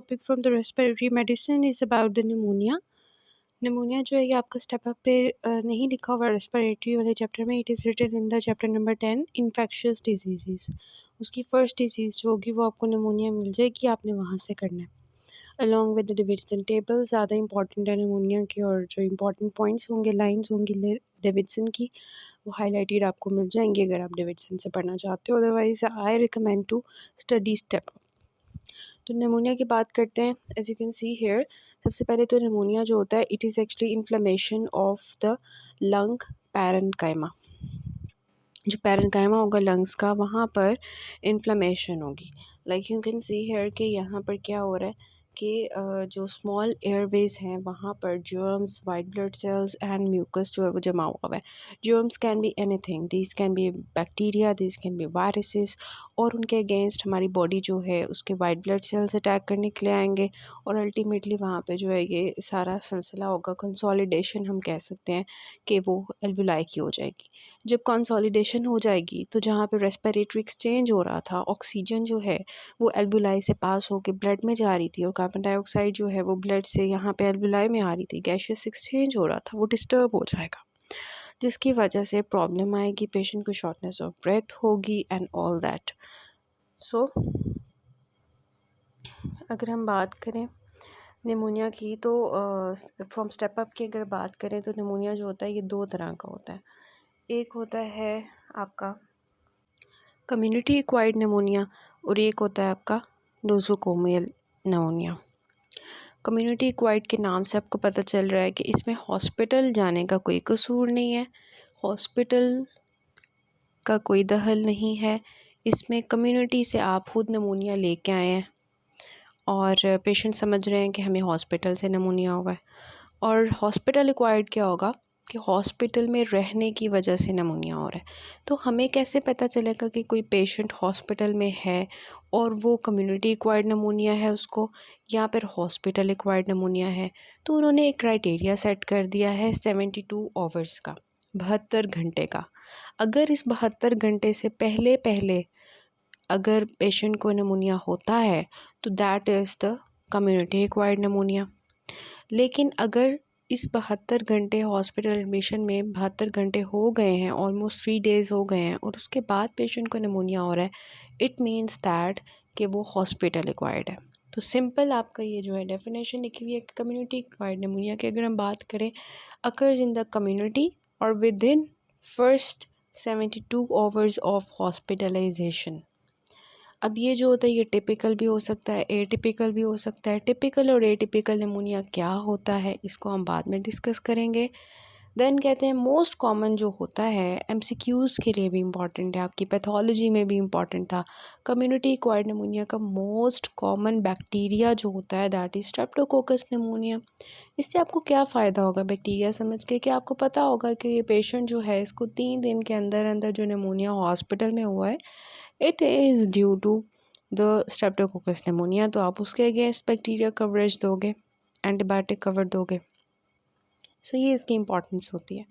Topic from the respiratory medicine is about the pneumonia. Pneumonia जो है ये आपका स्टेप अप पे नहीं लिखा हुआ रेस्पिरेटरी वाले चैप्टर में। It is written in the chapter number 10 infectious disease. उसकी फ़र्स्ट डिजीज़ जो होगी वो आपको निमोनिया मिल जाएगी, आपने वहाँ से करना है। Along with the Davidson table ज़्यादा इंपॉर्टेंट है निमोनिया की, और जो इंपॉर्टेंट पॉइंट्स होंगे, लाइन्स होंगी डेविडसन की, वो हाईलाइटेड आपको मिल जाएंगी अगर आप डेविडसन से पढ़ना चाहते हो। Otherwise I recommend to study step up. तो निमोनिया की बात करते हैं। As you can see here, सबसे पहले तो निमोनिया जो होता है it is actually inflammation of the lung parenchyma. जो पैरेन्काइमा होगा लंग्स का, वहाँ पर इन्फ्लेमेशन होगी। Like you can see here कि यहाँ पर क्या हो रहा है कि जो स्मॉल एयरवेज हैं वहाँ पर germs, white blood cells and mucus जो है वो जमा हुआ है। Germs can be anything, this can be bacteria, this can be viruses, और उनके अगेंस्ट हमारी बॉडी जो है उसके वाइट ब्लड सेल्स अटैक करने के लिए आएंगे, और अल्टीमेटली वहाँ पे जो है ये सारा सिलसिला होगा कंसोलिडेशन, हम कह सकते हैं कि वो एल्वुलाई की हो जाएगी। जब कंसोलिडेशन हो जाएगी तो जहाँ पे रेस्पिरेटरी एक्सचेंज हो रहा था, ऑक्सीजन जो है वो एल्वुलाई से पास होकर ब्लड में जा रही थी, और कार्बन डाइऑक्साइड जो है वो ब्लड से यहाँ पे एल्वुलाई में आ रही थी, गैशियस एक्सचेंज हो रहा था, वो डिस्टर्ब हो जाएगा, जिसकी वजह से प्रॉब्लम आएगी, पेशेंट को शॉर्टनेस ऑफ ब्रेथ होगी एंड ऑल दैट। सो अगर हम बात करें निमोनिया की तो फ्रॉम स्टेप अप की अगर बात करें तो निमोनिया जो होता है ये दो तरह का होता है। एक होता है आपका कम्युनिटी एक्वायर्ड निमोनिया, और एक होता है आपका नोज़ोकोमियल निमोनिया। कम्युनिटी एक्वायर्ड के नाम से आपको पता चल रहा है कि इसमें हॉस्पिटल जाने का कोई कसूर नहीं है, हॉस्पिटल का कोई दखल नहीं है। इसमें कम्युनिटी से आप खुद निमोनिया लेके आए हैं और पेशेंट समझ रहे हैं कि हमें हॉस्पिटल से निमोनिया हुआ है। और हॉस्पिटल एक्वायर्ड क्या होगा कि हॉस्पिटल में रहने की वजह से निमोनिया हो रहा है। तो हमें कैसे पता चलेगा कि कोई पेशेंट हॉस्पिटल में है और वो कम्युनिटी एक्वायर्ड निमोनिया है उसको, या फिर हॉस्पिटल एक्वायर्ड निमोनिया है? तो उन्होंने एक क्राइटेरिया सेट कर दिया है 72 आवर्स का, 72 घंटे का। अगर इस 72 घंटे से पहले पहले अगर पेशेंट को निमोनिया होता है तो that is the community acquired pneumonia. लेकिन अगर इस 72 घंटे हॉस्पिटल एडमिशन में 72 घंटे हो गए हैं, ऑलमोस्ट 3 डेज़ हो गए हैं, और उसके बाद पेशेंट को निमोनिया हो रहा है, इट मीन्स दैट कि वो हॉस्पिटल एक्वायर्ड है। तो सिंपल आपका ये जो है डेफिनेशन लिखी हुई है कम्युनिटी एक्वायर्ड निमोनिया की। अगर हम बात करें अकर्स इन द कम्युनिटी और within first 72 hours of hospitalisation. अब ये जो होता है ये टिपिकल भी हो सकता है, एटिपिकल भी हो सकता है। टिपिकल और एटिपिकल निमोनिया क्या होता है इसको हम बाद में डिस्कस करेंगे। देन कहते हैं मोस्ट कॉमन जो होता है, एमसीक्यूज़ के लिए भी इम्पॉर्टेंट है, आपकी पैथोलॉजी में भी इम्पॉर्टेंट था। कम्युनिटी एक्वायर्ड निमोनिया का मोस्ट कॉमन बैक्टीरिया जो होता है दैट इज़ स्ट्रेप्टोकोकस निमोनिया। इससे आपको क्या फ़ायदा होगा बैक्टीरिया समझ के, कि आपको पता होगा कि ये पेशेंट जो है इसको 3 दिन के अंदर अंदर जो निमोनिया हॉस्पिटल में हुआ है it is due to the streptococcus pneumonia. तो आप उसके अगेंस्ट बैक्टीरिया कवरेज दोगे, एंटीबायोटिक कवर दोगे। सो ये इसकी इंपॉर्टेंस होती है।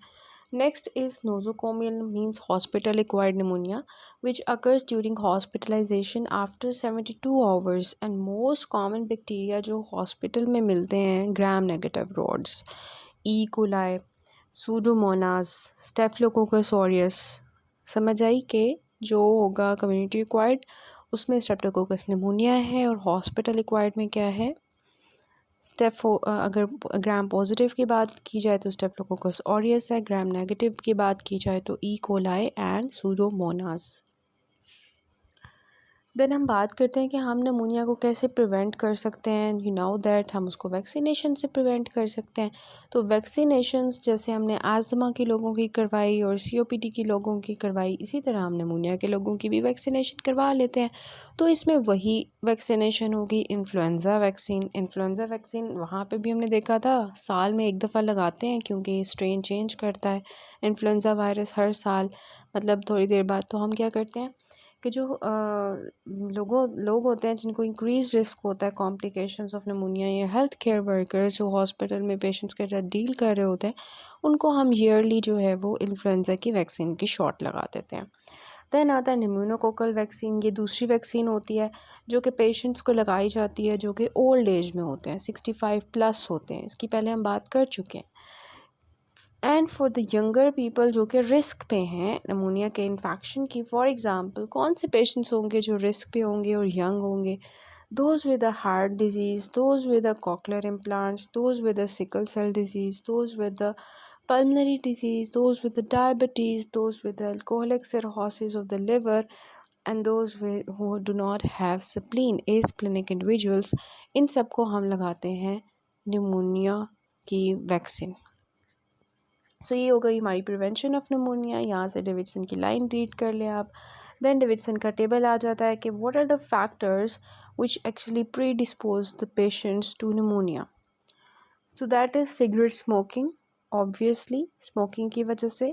Next is nosocomial means hospital acquired pneumonia which occurs during hospitalization after 72 hours, and most common bacteria जो हॉस्पिटल में मिलते हैं gram negative rods, E coli, pseudomonas, staphylococcus aureus. समझ आई कि जो होगा कम्युनिटी एक्वायर्ड उसमें स्ट्रेप्टोकोकस निमोनिया है, और हॉस्पिटल एक्वायर्ड में क्या है अगर ग्राम पॉजिटिव की बात की जाए तो स्टेफिलोकोकस ऑरियस है, ग्राम नेगेटिव की बात की जाए तो E coli and pseudomonas. Then हम बात करते हैं कि हम निमोनिया को कैसे प्रिवेंट कर सकते हैं। यू नो दैट हम उसको वैक्सीनेशन से प्रिवेंट कर सकते हैं। तो वैक्सीनेशंस जैसे हमने आज़मा के लोगों की करवाई और सीओपीडी के लोगों की करवाई, इसी तरह हम निमोनिया के लोगों की भी वैक्सीनेशन करवा लेते हैं। तो इसमें वही वैक्सीनेशन होगी इन्फ्लुएंज़ा वैक्सीन। इन्फ्लुएंज़ा वैक्सीन वहाँ पर भी हमने देखा था साल में एक दफ़ा लगाते हैं, क्योंकि स्ट्रेन चेंज करता है इन्फ्लुएंज़ा वायरस हर साल, मतलब थोड़ी देर बाद। तो हम क्या करते हैं कि जो लोग होते हैं जिनको इंक्रीज रिस्क होता है कॉम्प्लिकेशंस ऑफ निमोनिया, या हेल्थ केयर वर्कर्स जो हॉस्पिटल में पेशेंट्स के साथ डील कर रहे होते हैं, उनको हम ईयरली जो है वो इन्फ्लुएंज़ा की वैक्सीन की शॉट लगा देते हैं। देन आता है निमोनोकोकल वैक्सीन। ये दूसरी वैक्सीन होती है जो कि पेशेंट्स को लगाई जाती है जो कि ओल्ड एज में होते हैं, 65 प्लस होते हैं। इसकी पहले हम बात कर चुके हैं। And for the younger people जो कि रिस्क पे हैं नमूनिया के इन्फेक्शन की, फॉर एग्ज़ाम्पल कौन से पेशेंट्स होंगे जो रिस्क पे होंगे और यंग होंगे? Those with a heart disease, those with a cochlear implants, those with a sickle cell disease, those with the pulmonary disease, those with the diabetes, those with the alcoholic cirrhosis of the liver, and those who do not have spleen, asplenic individuals, इन सबको हम लगाते हैं pneumonia की vaccine. सो ये हो गई हमारी prevention of pneumonia. यहाँ से डेविडसन की लाइन रीड कर लें आप। देन डेविडसन का टेबल आ जाता है कि what are the factors which actually predispose the patients to pneumonia. So that is cigarette smoking, obviously smoking की वजह से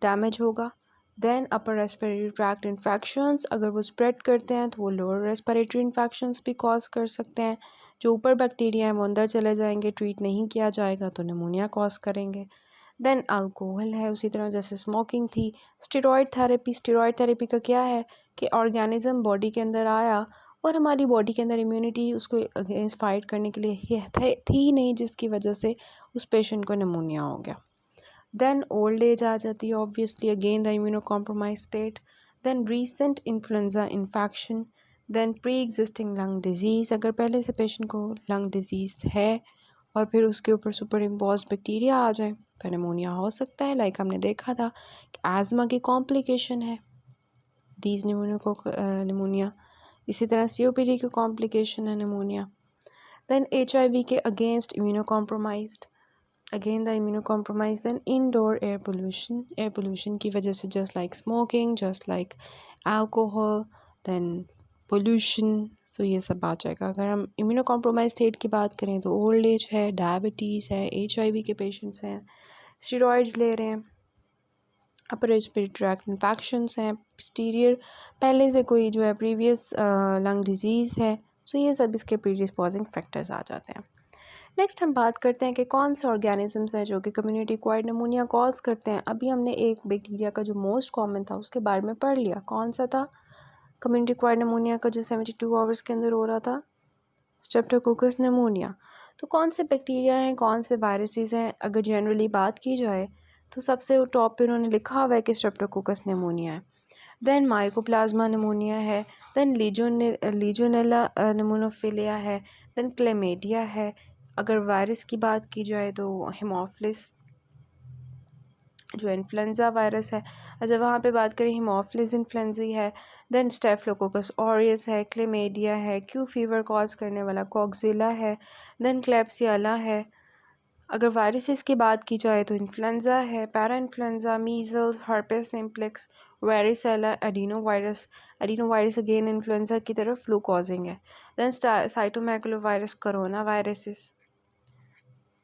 डैमेज होगा। Then upper respiratory tract infections, अगर वो स्प्रेड करते हैं तो वो लोअर रेस्पिरेटरी इन्फेक्शंस भी कॉज कर सकते हैं। जो ऊपर बैक्टीरिया हैं वो अंदर चले जाएंगे, ट्रीट नहीं किया जाएगा तो निमोनिया कॉज करेंगे। देन अल्कोहल है, उसी तरह जैसे स्मोकिंग थी। स्टेरॉयड थेरेपी का क्या है कि ऑर्गेनिज्म बॉडी के अंदर आया और हमारी बॉडी के अंदर इम्यूनिटी उसको अगेंस्ट फाइट करने के लिए थी नहीं, जिसकी वजह से उस पेशेंट को निमोनिया हो गया। देन ओल्ड एज आ जाती है, obviously again the immuno compromise state. Then recent influenza infection. Then pre existing lung disease, अगर पहले से पेशेंट को लंग डिजीज़ है और फिर उसके ऊपर सुपर इम्पोज बैक्टीरिया आ जाए तो निमोनिया हो सकता है। लाइक हमने देखा था कि आज़मा की कॉम्प्लिकेशन है दीज निमोनिया। इसी तरह COPD की कॉम्प्लिकेशन है निमोनिया। देन HIV के against immunocompromised, again the immuno compromise. Then indoor air pollution की वजह से, just like smoking, just like alcohol, then pollution. So ये सब आ जाएगा। अगर हम इम्यूनो कॉम्प्रोमाइज स्टेट की बात करें तो ओल्ड एज है, डायबिटीज़ है, HIV के पेशेंट्स हैं, स्टेरॉइड्स ले रहे हैं, अपर रेस्पिरेटरी ट्रैक्ट इन्फेक्शंस हैं, posterior पहले से कोई जो है प्रीवियस लंग डिजीज़ है। सो ये सब इसके प्रीडिस्पोजिंग फैक्टर्स आ जाते हैं। नेक्स्ट हम बात करते हैं कि कौन से ऑर्गेनिजम्स हैं जो कि कम्युनिटी एक्वायर्ड निमोनिया कॉज करते हैं। अभी हमने एक बैक्टीरिया का जो मोस्ट कॉमन था उसके बारे में पढ़ लिया, कौन सा था कम्युनिटी एक्वायर्ड निमोनिया का जो 72 आवर्स के अंदर हो रहा था, स्ट्रेप्टोकोकस निमोनिया। तो कौन से बैक्टीरिया हैं, कौन से वायरसेस हैं? अगर जनरली बात की जाए तो सबसे टॉप पे उन्होंने लिखा हुआ है कि स्ट्रेप्टोकोकस निमोनिया है। देन माइकोप्लाज्मा निमोनिया है, देन लीजोनेला निमोनोफिलिया है, देन क्लेमेडिया है। अगर वायरस की बात की जाए तो हीमोफिलस जो इन्फ्लुएंजा वायरस है, अच्छा वहाँ पे बात करें हीमोफिलस इन्फ्लुएंजा है। देन स्टेफिलोकोकस ऑरियस है, क्लेमेडिया है, क्यू फीवर कॉज करने वाला कॉक्सिला है, देन क्लेप्सियाला है। अगर वायरसेस की बात की जाए तो इन्फ्लुएंजा है, para influenza, measles, herpes simplex, varicella, adenovirus again influenza की तरफ फ्लू कॉजिंग है। Then cytomegalovirus, corona viruses.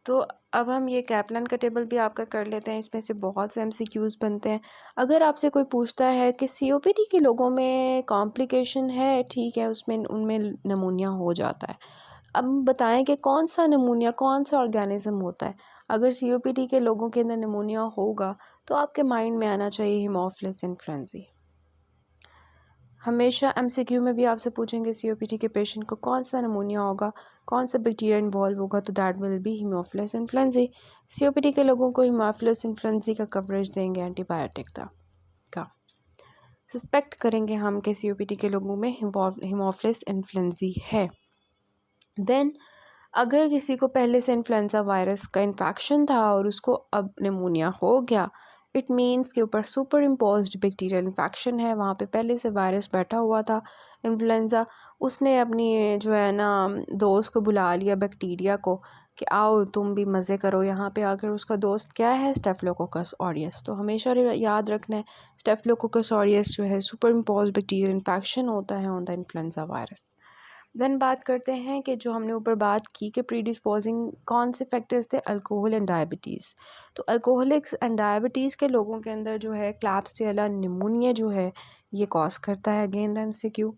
तो अब हम ये कैप्लन का टेबल भी आपका कर लेते हैं, इसमें से बहुत से MCQs बनते हैं। अगर आपसे कोई पूछता है कि COPD के लोगों में कॉम्प्लिकेशन है, ठीक है, उसमें उनमें निमोनिया हो जाता है, अब बताएं कि कौन सा निमोनिया, कौन सा ऑर्गेनिज्म होता है। अगर COPD के लोगों के अंदर निमोनिया होगा तो आपके माइंड में आना चाहिए हीमोफिलस इन्फ्लुएंजा। हमेशा MCQ में भी आपसे पूछेंगे COPD के पेशेंट को कौन सा निमोनिया होगा, कौन सा बैक्टीरिया इन्वॉल्व होगा, तो that will B Haemophilus influenza. COPD के लोगों को हीमोफिलस इन्फ्लुएंजा का कवरेज देंगे एंटीबायोटिक का। सस्पेक्ट करेंगे हम कि COPD के लोगों में हीमोफिलस इन्फ्लुएंजा है। देन अगर किसी को पहले से इन्फ्लुएंजा वायरस का इन्फेक्शन था और उसको अब निमोनिया हो गया, इट मीन्स के ऊपर सुपर इम्पोज्ड बैक्टीरियल इन्फेक्शन है, वहाँ पे पहले से वायरस बैठा हुआ था इन्फ्लुएंजा। उसने अपनी जो है ना दोस्त को बुला लिया बैक्टीरिया को कि आओ तुम भी मज़े करो यहाँ पे आकर। उसका दोस्त क्या है? Staphylococcus aureus. तो हमेशा याद रखना है स्टेफिलोकोकस ऑरियस जो है सुपर इम्पोज्ड बैक्टीरियल इन्फेक्शन होता है on the influenza virus. Then बात करते हैं कि जो हमने ऊपर बात की कि प्रीडिस्पोजिंग कौन से फैक्टर्स थे, अल्कोहल एंड डायबिटीज़। तो अल्कोहलिक्स एंड डायबिटीज़ के लोगों के अंदर जो है क्लैब्सियला निमोनिया जो है ये कॉज करता है अगेन द MCQ।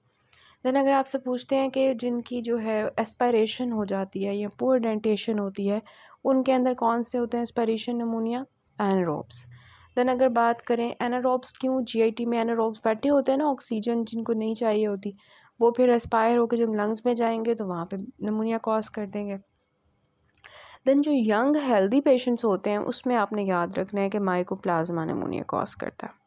देन अगर आपसे पूछते हैं कि जिनकी जो है एस्पायरेशन हो जाती है या पुअर डेंटेशन होती है, उनके अंदर कौन से होते हैं एस्पायरेशन निमोनिया? एनारोब्स। देन अगर बात करें एनारोब्स, क्यों जीआईटी में एनारोब्स बैठे होते हैं ना, ऑक्सीजन जिनको नहीं चाहिए होती, वो फिर एस्पायर होकर जब लंग्स में जाएंगे तो वहाँ पे निमोनिया कॉज कर देंगे। देन जो यंग हेल्दी पेशेंट्स होते हैं उसमें आपने याद रखना है कि माइकोप्लाज्मा निमोनिया कॉज करता है।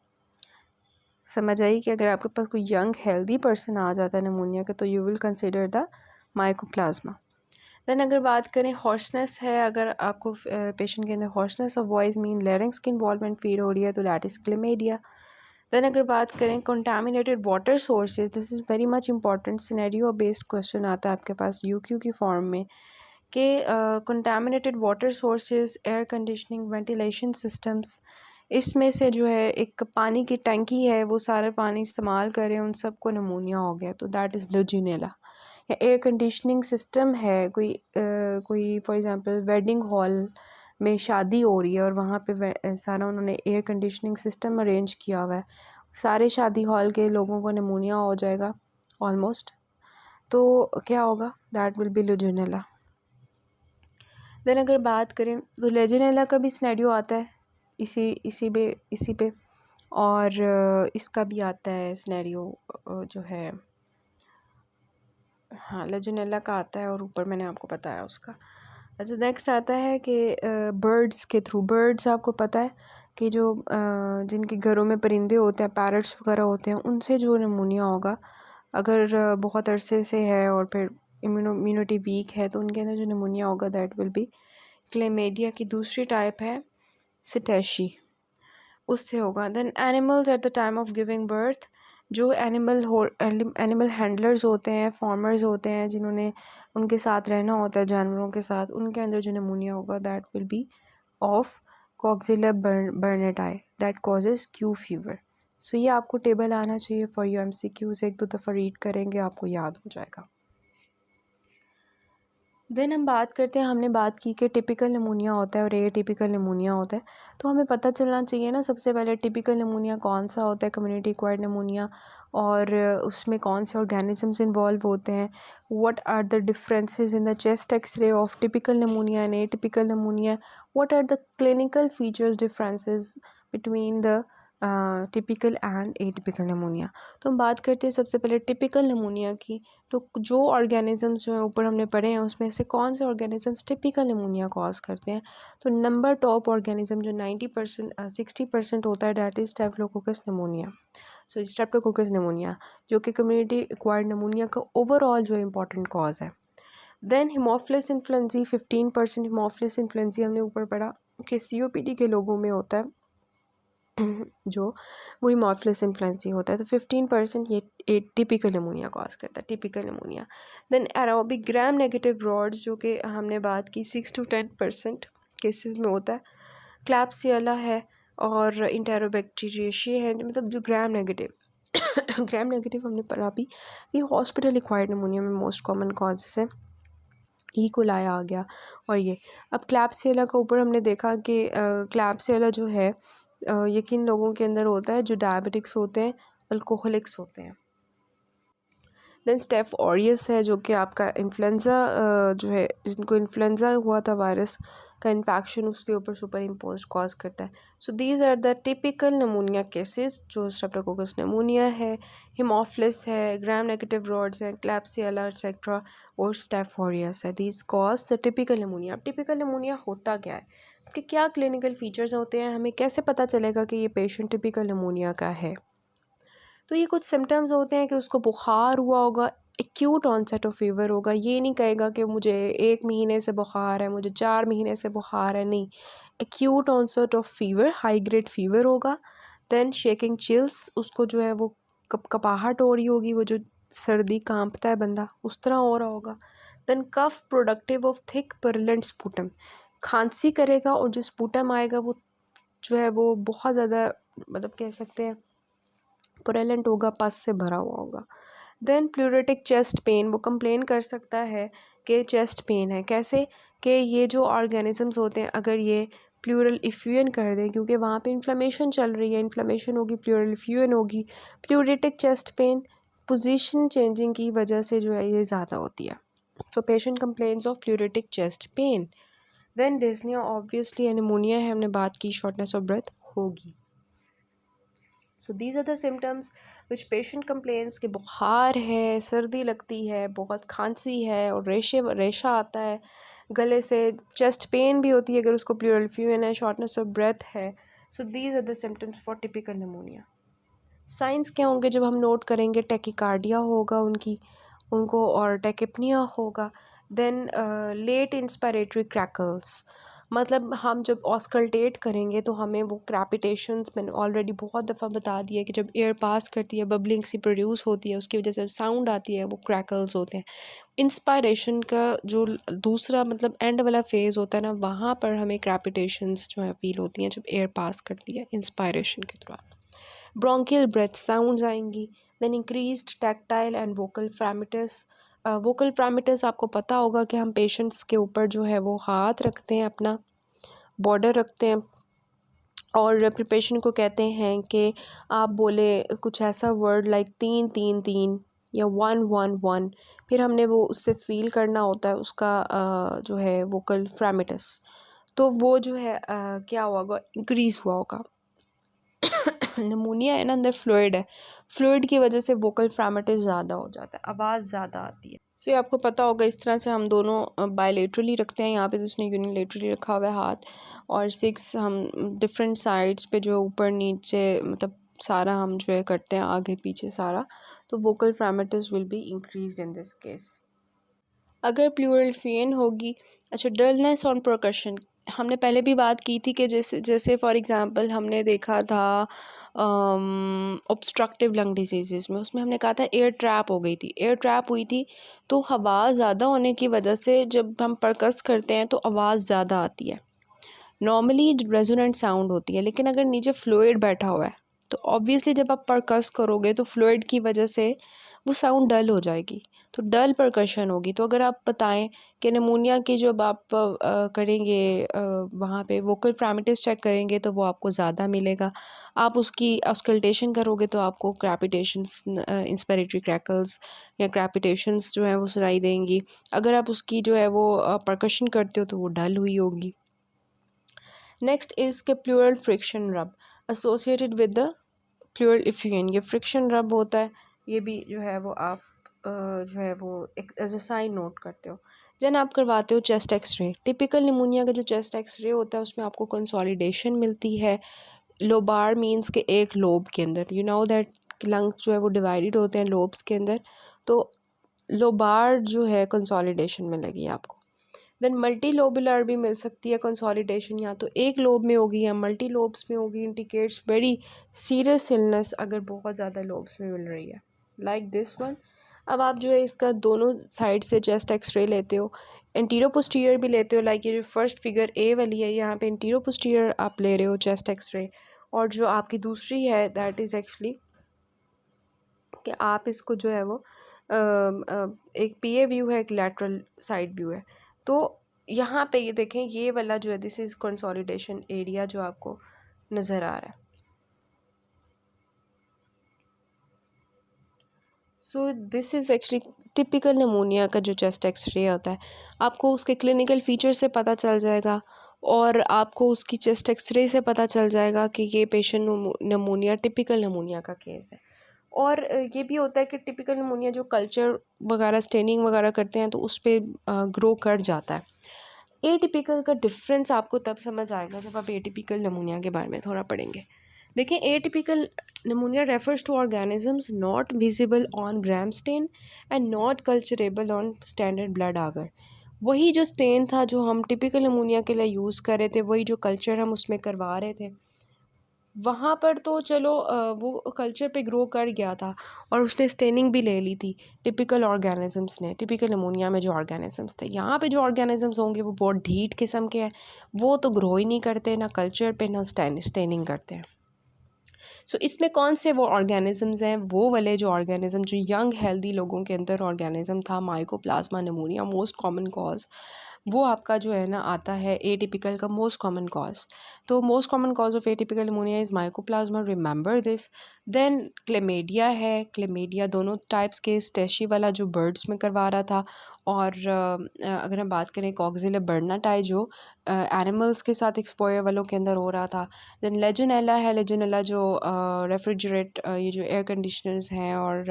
समझ आई कि अगर आपके पास कोई यंग हेल्दी पर्सन आ जाता है निमोनिया का तो you will consider the mycoplasma. Then अगर बात करें हॉर्सनेस है, अगर आपको पेशेंट के अंदर hoarseness of voice mean larynx की इन्वॉल्वमेंट फील हो रही है तो दैट इज़ क्लेमेडिया। देन अगर बात करें contaminated water sources, this is very much important, scenario based question आता है आपके पास यूक्यू की फॉर्म में कि contaminated water sources, air conditioning, ventilation systems, इसमें से जो है एक पानी की टंकी है वो सारा पानी इस्तेमाल करें, उन सबको निमोनिया हो गया तो दैट इज़ लेजिनेला। या एयर कंडीशनिंग सिस्टम है, कोई फॉर एग्ज़ाम्पल वेडिंग हॉल में शादी हो रही है और वहाँ पे सारा उन्होंने एयर कंडीशनिंग सिस्टम अरेंज किया हुआ है, सारे शादी हॉल के लोगों को निमोनिया हो जाएगा ऑलमोस्ट, तो क्या होगा, दैट विल बी लेजिनेला। देन अगर बात करें तो लेजिनेला का भी सिनेरियो आता है इसी पे और इसका भी आता है सिनेरियो जो है, हाँ लेजिनेला का आता है और ऊपर मैंने आपको बताया उसका। अच्छा नेक्स्ट आता है कि बर्ड्स के थ्रू, बर्ड्स आपको पता है कि जो जिनके घरों में परिंदे होते हैं, पैरट्स वगैरह होते हैं, उनसे जो निमोनिया होगा अगर बहुत अरसे से है और फिर इम्यूनिटी वीक है तो उनके अंदर जो निमोनिया होगा दैट विल बी क्लेमेडिया की दूसरी टाइप है सिटेशी, उससे होगा। Then animals at the time of giving birth, जो एनिमल हैंडलर्स होते हैं, फार्मर्स होते हैं जिन्होंने उनके साथ रहना होता है जानवरों के साथ, उनके अंदर जो निमोनिया होगा that will be of coxiella burnetii that causes Q fever. So ये आपको टेबल आना चाहिए फॉर यू MCQs, एक दो दफ़ा रीड करेंगे आपको याद हो जाएगा। देन हम बात करते हैं, हमने बात की कि टिपिकल निमोनिया होता है और एटिपिकल निमोनिया होता है, तो हमें पता चलना चाहिए ना सबसे पहले टिपिकल निमोनिया कौन सा होता है, कम्युनिटी एक्वायर्ड निमोनिया, और उसमें कौन से ऑर्गेनिजम्स इन्वॉल्व होते हैं, what are the differences in the chest x-ray of typical pneumonia and atypical pneumonia, what are the clinical features differences between the typical and atypical pneumonia. तो हम बात करते हैं सबसे पहले टिपिकल निमोनिया की, तो जो ऑर्गेनिजम्स जो है ऊपर हमने पढ़े हैं उसमें से कौन से ऑर्गेनिजम्स टिपिकल निमोनिया कॉज करते हैं, तो नंबर टॉप ऑर्गेनिज्म जो 60% होता है that is staphylococcus pneumonia. So staphylococcus pneumonia जो कि कम्युनिटी एक्वायर्ड निमोनिया का ओवरऑल जो इम्पॉर्टेंट कॉज है। Then haemophilus influenza 15%, haemophilus influenza हमने ऊपर पढ़ा कि COPD के लोगों में होता है जो वो हिमोफिलस इन्फ्लुएंजा होता है, तो 15% ये टिपिकल निमोनिया कॉज करता है, typical pneumonia. Then aerobic gram negative rods जो कि हमने बात की 6 to 10% केसेस में होता है, क्लैप्सियला है और इंटेरोबैक्टीरियेशिया है, मतलब जो ग्राम नेगेटिव ग्राम नेगेटिव हमने पढ़ा भी, ये हॉस्पिटल एक्वायर्ड निमोनिया में मोस्ट कॉमन कॉजेस है, ई कोलाई आ गया। और ये अब क्लैप्सियला का ऊपर हमने देखा कि क्लैप्सियला जो है ये किन लोगों के अंदर होता है, जो डायबिटिक्स होते हैं, अल्कोहलिक्स होते हैं। देन स्टेफ ऑरियस है जो कि आपका इन्फ्लुएंजा जो है, जिनको इन्फ्लुएंजा हुआ था वायरस का इन्फेक्शन उसके ऊपर सुपर इम्पोज कॉज करता है। So these are the typical pneumonia cases, जो स्ट्रेप्टोकोकस निमोनिया है, हिमोफिलस है, ग्राम नेगेटिव रॉड्स है, क्लैप्सियला एक्सेट्रा और स्टेफ ऑरियस है, these cause the typical pneumonia. अब टिपिकल निमोनिया होता क्या है, इसके क्या क्लिनिकल फीचर्स होते हैं, हमें कैसे पता चलेगा कि ये पेशेंट टिपिकल निमोनिया का है। तो ये कुछ सिम्टम्स होते हैं कि उसको बुखार हुआ होगा, एक्यूट ऑनसेट ऑफ फीवर होगा, ये नहीं कहेगा कि मुझे 1 महीने से बुखार है, मुझे 4 महीने से बुखार है, नहीं, acute onset of fever, high grade fever होगा। देन शेकिंग चिल्स, उसको जो है वो कपाहट हो रही होगी, वो जो सर्दी कांपता है बंदा उस तरह हो रहा होगा। Then cough productive of thick purulent sputum, खांसी करेगा और जो स्पूटम आएगा वो जो है वो बहुत ज़्यादा, मतलब कह सकते हैं पुरेलेंट होगा, पस से भरा हुआ होगा। देन प्लूरेटिक चेस्ट पेन, वो कंप्लेन कर सकता है कि चेस्ट पेन है, कैसे कि ये जो ऑर्गेनिजम्स होते हैं अगर ये प्लूरल इफ्यूजन कर दें, क्योंकि वहाँ पे इन्फ्लेमेशन चल रही है, इन्फ्लेमेशन होगी, प्लूरल इफ्यूजन होगी, pleuritic chest pain position changing की वजह से जो है ये ज़्यादा होती है। So patient complains of pleuritic chest pain. Then dyspnea obviously pneumonia है, हमने बात की, शॉर्टनेस ऑफ ब्रेथ, होगी। So these are the symptoms which patient complains कि बुखार है, सर्दी लगती है, बहुत खांसी है और रेशा आता है गले से, चेस्ट पेन भी होती है अगर उसको प्लूरल एफ्यूजन है, शॉर्टनेस ऑफ ब्रेथ है। So these are the symptoms for typical pneumonia. Signs क्या होंगे जब हम नोट करेंगे? टैकीकार्डिया होगा उनको और टैकिपनिया होगा। देन लेट इंस्पायरेटरी क्रैकल्स, मतलब हम जब ऑस्कल्टेट करेंगे तो हमें वो क्रैपिटेशंस, मैंने ऑलरेडी बहुत दफ़ा बता दिया कि जब एयर पास करती है बबलिंग सी प्रोड्यूस होती है, उसकी वजह से साउंड आती है, वो क्रैकल्स होते हैं। इंस्पायरेशन का जो दूसरा मतलब एंड वाला फेज़ होता है ना, वहाँ पर हमें क्रैपिटेशंस जो है फील होती हैं जब एयर पास करती है इंस्पायरेशन के दौरान। ब्रोंकियल ब्रेथ साउंड्स आएंगी। Then increased tactile and vocal fremitus. Vocal fremitus आपको पता होगा कि हम पेशेंट्स के ऊपर जो है वो हाथ रखते हैं, अपना बॉर्डर रखते हैं और फिर पेशेंट को कहते हैं कि आप बोले कुछ ऐसा वर्ड लाइक 3 3 3 या 1 1 1, फिर हमने वो उससे फील करना होता है उसका जो है वोकल फ्रैमिटस, तो वो जो है क्या हुआ होगा, इंक्रीज़ हुआ होगा। निमोनिया है ना, अंदर फ्लूइड है, फ्लूइड की वजह से वोकल फ्रैमिटस ज़्यादा हो जाता है, आवाज़ ज़्यादा आती है। सो ये आपको पता होगा, इस तरह से हम दोनों बायलेटरली रखते हैं, यहाँ पे तो उसने यूनिलेटरली रखा हुआ है हाथ, और 6 हम डिफरेंट साइड्स पे जो ऊपर नीचे मतलब सारा हम जो है करते हैं, आगे पीछे सारा, तो vocal fremitus will be increase in this case. अगर प्लूरल फेन होगी, अच्छा डलनेस ऑन परकशन, हमने पहले भी बात की थी कि जैसे जैसे फॉर एग्ज़ाम्पल हमने देखा था ऑब्स्ट्रक्टिव लंग डिजीज़ में, उसमें हमने कहा था एयर ट्रैप हो गई थी, एयर ट्रैप हुई थी, तो हवा ज़्यादा होने की वजह से जब हम परकस करते हैं तो आवाज़ ज़्यादा आती है, नॉर्मली रेजोनेंट साउंड होती है, लेकिन अगर नीचे फ्लूइड बैठा हुआ है तो ऑब्वियसली जब आप परकस करोगे तो फ्लूइड की वजह से वो साउंड डल हो जाएगी, तो डल परकशन होगी। तो अगर आप बताएं कि निमोनिया की जब आप करेंगे वहाँ पे वोकल फ्रैमिटस चेक करेंगे तो वो आपको ज़्यादा मिलेगा, आप उसकी ऑस्कल्टेशन करोगे तो आपको क्रैपिटेशंस, इंस्पायरेटरी क्रैकल्स या क्रैपिटेशंस जो है वो सुनाई देंगी। अगर आप उसकी जो है वो परकशन करते हो तो वो डल हुई होगी। नेक्स्ट इज़ के प्लूरल फ्रिक्शन रब associated with the pleural effusion, ये फ्रिक्शन रब होता है, ये भी जो है वो आप जो है वो एक एज अ साइन नोट करते हो। जन आप करवाते हो चेस्ट एक्सरे, टिपिकल निमोनिया का जो चेस्ट एक्सरे होता है उसमें आपको कंसोलिडेशन मिलती है। लोबार मीन्स के एक लोब के अंदर, यू नो दैट लंग्स जो है वो डिवाइडेड होते हैं लोब्स के अंदर, तो लोबार जो है कंसोलिडेशन मिलेगी आपको। देन मल्टी लोबुलर भी मिल सकती है कंसोलिडेशन, या तो एक लोब में होगी या मल्टी लोब्स में होगी, इंडिकेट्स वेरी सीरियस इलनेस अगर बहुत ज़्यादा लोब्स में मिल रही है, लाइक दिस वन। अब आप जो है इसका दोनों साइड से चेस्ट एक्सरे लेते हो, एंटीरो पोस्टीरियर भी लेते हो, लाइक ये जो फर्स्ट फिगर ए वाली है यहाँ पे एंटीरो पोस्टीरियर आप ले रहे हो चेस्ट एक्सरे, और जो आपकी दूसरी है दैट इज़ एक्चुअली कि आप इसको जो है वो एक पीए व्यू है, एक लैटरल साइड व्यू है। तो यहाँ पे ये देखें, ये वाला जो है दिस इज़ कंसोलिडेशन एरिया जो आपको नज़र आ रहा है। So this is actually typical pneumonia का जो चेस्ट एक्सरे होता है, आपको उसके क्लिनिकल फीचर से पता चल जाएगा और आपको उसकी चेस्ट एक्सरे से पता चल जाएगा कि ये पेशेंट निमोनिया टिपिकल निमोनिया का केस है। और ये भी होता है कि टिपिकल निमोनिया जो कल्चर वगैरह स्टेनिंग वगैरह करते हैं तो उस पर ग्रो कर जाता है। एटिपिकल का डिफरेंस आपको तब समझ आएगा जब आप एटिपिकल निमोनिया के बारे में थोड़ा पढ़ेंगे। देखें, atypical pneumonia refers to organisms not visible on gram stain and not culturable on standard blood agar. वही जो स्टेन था जो हम टिपिकल निमोनिया के लिए यूज़ कर रहे थे, वही जो कल्चर हम उसमें करवा रहे थे, वहाँ पर तो चलो वो कल्चर पे ग्रो कर गया था और उसने स्टेनिंग भी ले ली थी टिपिकल ऑर्गेनिजम्स ने, टिपिकल निमोनिया में जो ऑर्गेनिजम्स थे। यहाँ पे जो ऑर्गेनिजम्स होंगे वो बहुत ढीठ किस्म के हैं, वो तो ग्रो ही नहीं करते, ना कल्चर पे ना स्टेनिंग करते हैं। सो इसमें कौन से वो ऑर्गेनिज़म्स हैं, वो वाले जो ऑर्गेनिज़म जो यंग हेल्दी लोगों के अंदर ऑर्गेनिज़म था, mycoplasma pneumonia most common cause, वो आपका जो है ना आता है एटिपिकल का मोस्ट कॉमन कॉज। तो most common cause of atypical pneumonia is mycoplasma, remember this. Then chlamydia है, क्लेमेडिया दोनों टाइप्स के, स्टेशी वाला जो बर्ड्स में करवा रहा था, और अगर हम बात करें कॉक्सिला बर्नाटाई जो एनिमल्स के साथ एक्सपोयर वालों के अंदर हो रहा था। देन लेजोनेला है, लेजोनेला जो रेफ्रिजरेट ये जो एयर कंडीशनर्स हैं और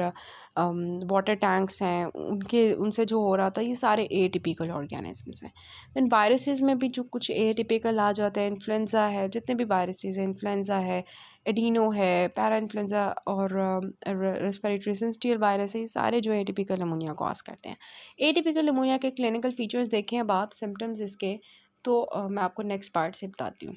वाटर टैंक्स हैं उनके उनसे जो हो रहा था, ये सारे एटिपिकल ऑर्गेनिजम्स हैं। देन वायरसेस में भी जो कुछ एटिपिकल आ जाते हैं, इन्फ्लुएंजा है, जितने भी वायरसेस हैं, इन्फ्लुएंजा है, एडिनो है, पैरा इन्फ्लुएंजा और रेस्पिरेटरी सिंस्टियल वायरस है, ये सारे जो एटिपिकल निमोनिया कॉज करते हैं। एटिपिकल निमोनिया के क्लिनिकल फीचर्स देखें अब आप, सिम्टम्स इसके, तो मैं आपको नेक्स्ट पार्ट से बताती हूँ।